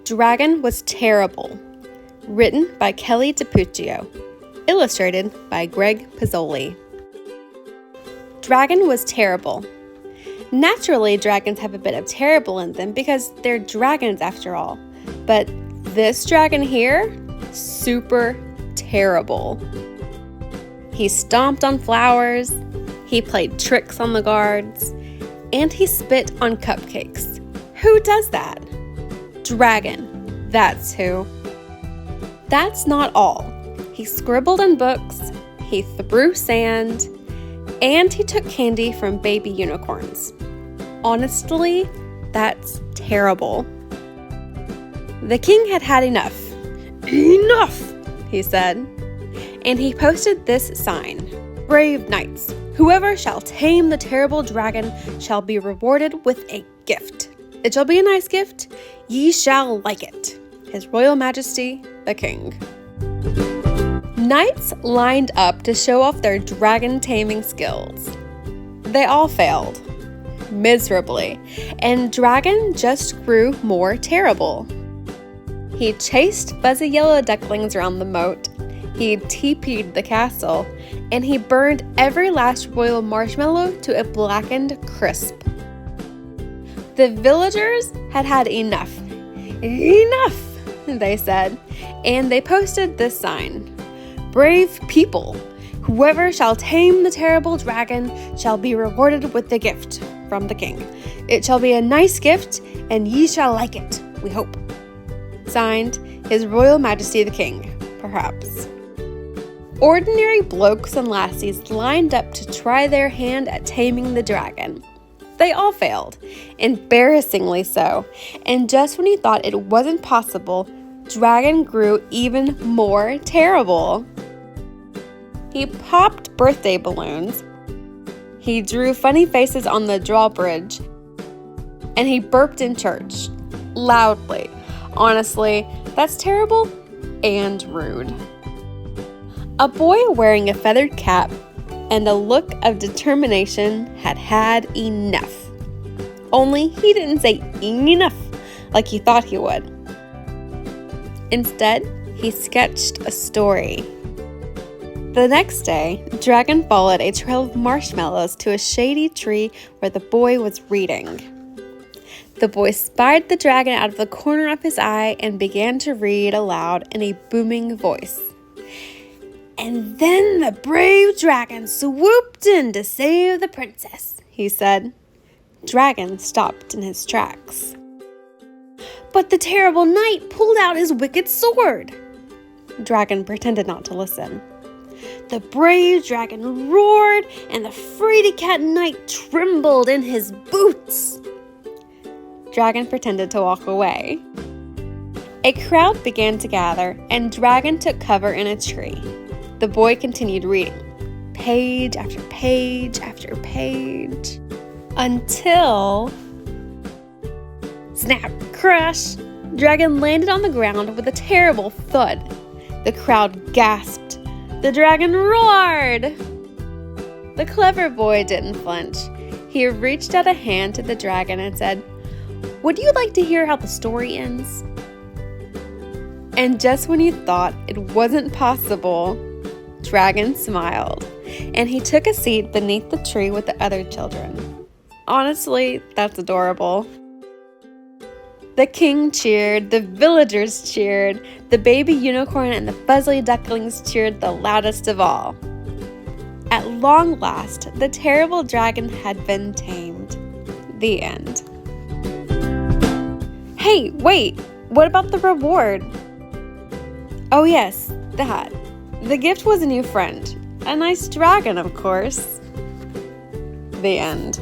Dragon was terrible. Written by Kelly DiPucchio. Illustrated by Greg Pizzoli. Dragon was terrible. Naturally, dragons have a bit of terrible in them because they're dragons after all. But this dragon here, super terrible. He stomped on flowers, he played tricks on the guards, and he spit on cupcakes. Who does that? Dragon, that's who. That's not all. He scribbled in books, he threw sand, and he took candy from baby unicorns. Honestly, that's terrible. The king had had enough. Enough, he said. And he posted this sign. Brave knights, whoever shall tame the terrible dragon shall be rewarded with a gift. It shall be a nice gift. Ye shall like it. His Royal Majesty, the King. Knights lined up to show off their dragon taming skills. They all failed. Miserably. And Dragon just grew more terrible. He chased fuzzy yellow ducklings around the moat. He TP'd the castle, and he burned every last royal marshmallow to a blackened crisp. The villagers had had enough. Enough, they said, and they posted this sign. Brave people, whoever shall tame the terrible dragon shall be rewarded with the gift from the king. It shall be a nice gift, and ye shall like it, we hope. Signed, His Royal Majesty the King, perhaps. Ordinary blokes and lassies lined up to try their hand at taming the dragon. They all failed, embarrassingly so, and just when he thought it wasn't possible, Dragon grew even more terrible. He popped birthday balloons, he drew funny faces on the drawbridge, and he burped in church, loudly. Honestly, that's terrible and rude. A boy wearing a feathered cap and a look of determination had had enough. Only he didn't say enough like he thought he would. Instead, he sketched a story. The next day, Dragon followed a trail of marshmallows to a shady tree where the boy was reading. The boy spied the dragon out of the corner of his eye and began to read aloud in a booming voice. And then the brave dragon swooped in to save the princess, he said. Dragon stopped in his tracks. But the terrible knight pulled out his wicked sword. Dragon pretended not to listen. The brave dragon roared, and the fraidy-cat knight trembled in his boots. Dragon pretended to walk away. A crowd began to gather, and Dragon took cover in a tree. The boy continued reading, page after page after page, until... Snap, crash! Dragon landed on the ground with a terrible thud. The crowd gasped. The dragon roared! The clever boy didn't flinch. He reached out a hand to the dragon and said, "Would you like to hear how the story ends?" And just when you thought it wasn't possible, Dragon smiled, and he took a seat beneath the tree with the other children. Honestly, that's adorable. The king cheered, the villagers cheered, the baby unicorn and the fuzzy ducklings cheered the loudest of all. At long last, the terrible dragon had been tamed. The end. Hey, wait! What about the reward? Oh yes, that. The gift was a new friend. A nice dragon, of course. The end.